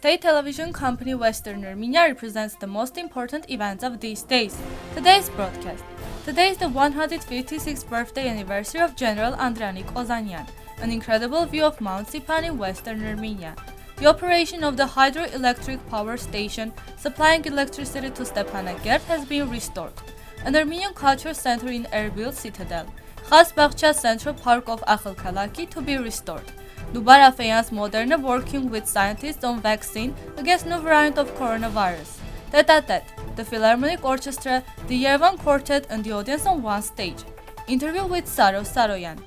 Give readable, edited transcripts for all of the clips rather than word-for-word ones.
state television company Western Armenia represents the most important events of these days. Today's broadcast. Today is the 156th birthday anniversary of General Andranik Ozanyan, an incredible view of Mount Sipan in Western Armenia. The operation of the Hydroelectric Power Station supplying electricity to Stepanakert has been restored. An Armenian culture center in Erbil Citadel, Baksha Central Park of Akhalkalaki to be restored. Afeyan's Moderna working with scientists on vaccine against new variant of coronavirus. Tête-à-tête, the Philharmonic Orchestra, the Yerevan quartet and the audience on one stage. Interview with Saro Saroyan.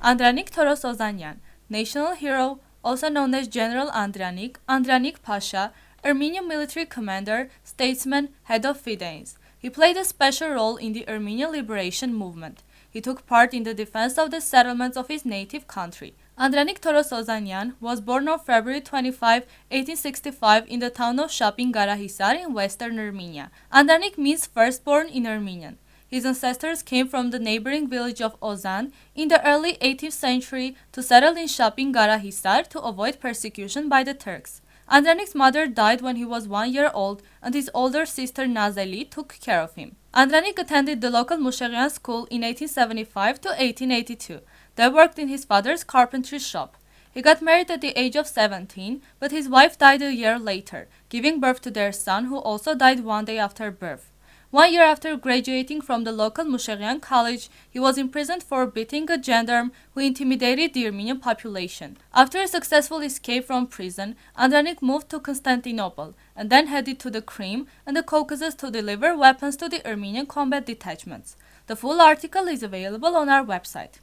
Andranik Ozanyan, national hero, also known as General Andranik Pasha, Armenian military commander, statesman, head of Fidesz. He played a special role in the Armenian liberation movement. He took part in the defense of the settlements of his native country. Andranik Ozanyan was born on February 25, 1865 in the town of Shapin-Garahisar in Western Armenia. Andranik means firstborn in Armenian. His ancestors came from the neighboring village of Ozan in the early 18th century to settle in Shapin-Garahisar to avoid persecution by the Turks. Andranik's mother died when he was 1 year old and his older sister Nazeli took care of him. Andranik attended the local Mushagyan school in 1875 to 1882. They worked in his father's carpentry shop. He got married at the age of 17, but his wife died a year later, giving birth to their son who also died one day after birth. 1 year after graduating from the local Mushagyan college, he was imprisoned for beating a gendarme who intimidated the Armenian population. After a successful escape from prison, Andranik moved to Constantinople and then headed to the Crimea and the Caucasus to deliver weapons to the Armenian combat detachments. The full article is available on our website.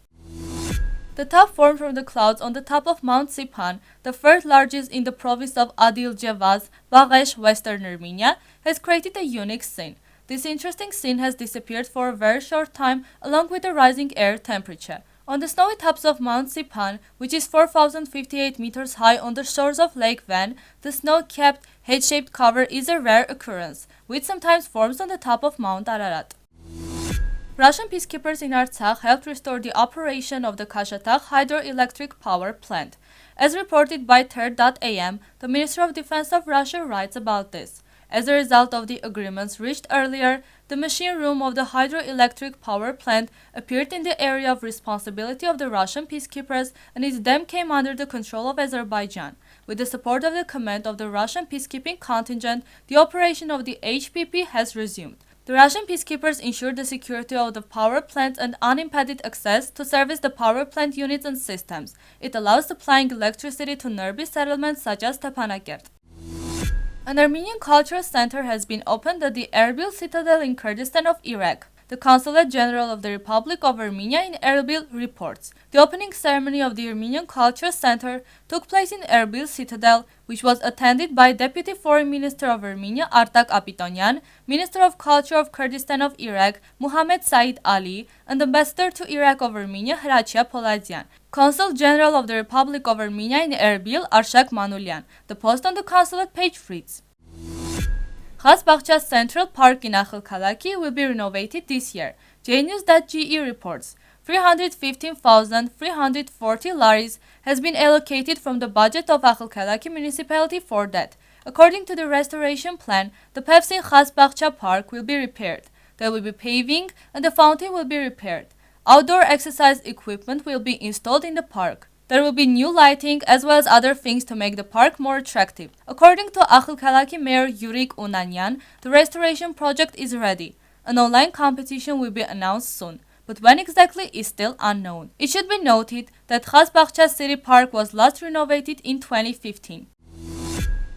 The top formed from the clouds on the top of Mount Sipan, the third largest in the province of Adil-Jevaz, Baghcha, Western Armenia, has created a unique scene. This interesting scene has disappeared for a very short time along with the rising air temperature. On the snowy tops of Mount Sipan, which is 4,058 meters high on the shores of Lake Van, the snow-capped, head-shaped cover is a rare occurrence, which sometimes forms on the top of Mount Ararat. Russian peacekeepers in Artsakh helped restore the operation of the Khashatagh hydroelectric power plant. As reported by Third.am, the Minister of Defense of Russia writes about this. As a result of the agreements reached earlier, the machine room of the hydroelectric power plant appeared in the area of responsibility of the Russian peacekeepers and its dam came under the control of Azerbaijan. With the support of the command of the Russian peacekeeping contingent, the operation of the HPP has resumed. The Russian peacekeepers ensured the security of the power plant and unimpeded access to service the power plant units and systems. It allows supplying electricity to nearby settlements such as Stepanakert. An Armenian cultural center has been opened at the Erbil Citadel in Kurdistan of Iraq. The Consulate General of the Republic of Armenia in Erbil reports. The opening ceremony of the Armenian Cultural Center took place in Erbil Citadel, which was attended by Deputy Foreign Minister of Armenia Artak Apitonyan, Minister of Culture of Kurdistan of Iraq Muhammad Said Ali, and Ambassador to Iraq of Armenia Hracia Poladzyan. Consul General of the Republic of Armenia in Erbil Arshak Manulyan. The post on the consulate page reads: Baksha Central Park in Akhalkalaki will be renovated this year. JNews.ge reports 315,340 laris has been allocated from the budget of Akhalkalaki municipality for that. According to the restoration plan, the paths in Baksha Park will be repaired. There will be paving and the fountain will be repaired. Outdoor exercise equipment will be installed in the park. There will be new lighting as well as other things to make the park more attractive. According to Akhalkalaki Mayor Yurik Unanyan, the restoration project is ready. An online competition will be announced soon, but when exactly is still unknown. It should be noted that Baksha City Park was last renovated in 2015.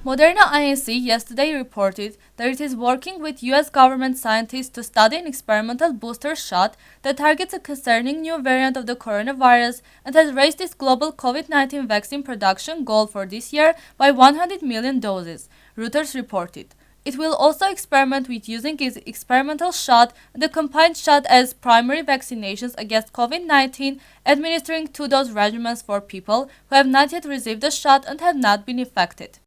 Moderna Inc. yesterday reported that it is working with US government scientists to study an experimental booster shot that targets a concerning new variant of the coronavirus and has raised its global COVID-19 vaccine production goal for this year by 100 million doses, Reuters reported. It will also experiment with using its experimental shot and the combined shot as primary vaccinations against COVID-19, administering 2-dose regimens for people who have not yet received the shot and have not been infected.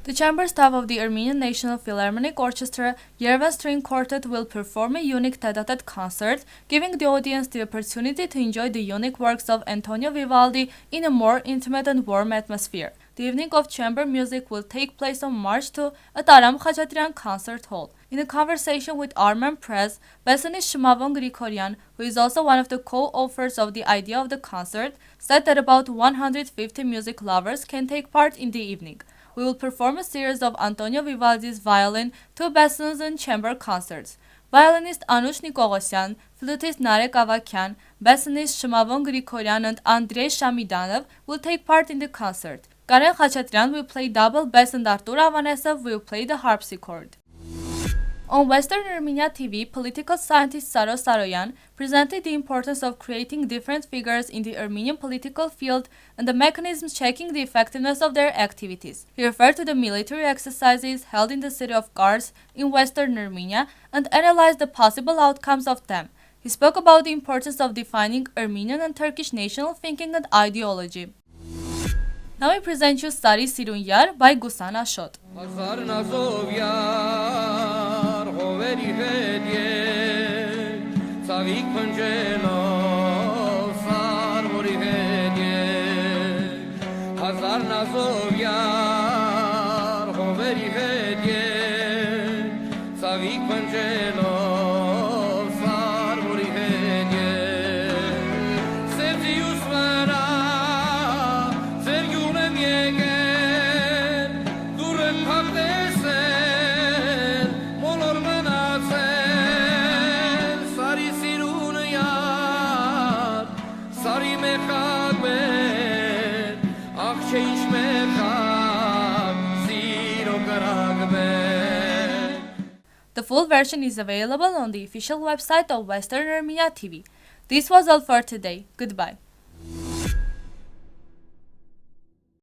The chamber staff of the Armenian National Philharmonic Orchestra Yerevan String Quartet will perform a unique Tête-à-tête concert, giving the audience the opportunity to enjoy the unique works of Antonio Vivaldi in a more intimate and warm atmosphere. The evening of chamber music will take place on March 2 at Aram Khachaturian Concert Hall. In a conversation with Armen Press, Bessonist Shimavon Grigoryan, who is also one of the co-authors of the idea of the concert, said that about 150 music lovers can take part in the evening. We will perform a series of Antonio Vivaldi's violin, two bassons and chamber concerts. Violinist Anush Nikogosyan, flutist Narek Avakyan, bassonist Shimavon Grigoryan and Andrei Shamidanov will take part in the concert. Karen Khachaturian will play double bass and Artur Avanesov will play the harpsichord. On Western Armenia TV, political scientist Saro Saroyan presented the importance of creating different figures in the Armenian political field and the mechanisms checking the effectiveness of their activities. He referred to the military exercises held in the city of Kars in Western Armenia and analyzed the possible outcomes of them. He spoke about the importance of defining Armenian and Turkish national thinking and ideology. Now we present you Sari Sirun Yar by Gusan Ashot. The full version is available on the official website of Western Armenia TV. This was all for today. Goodbye.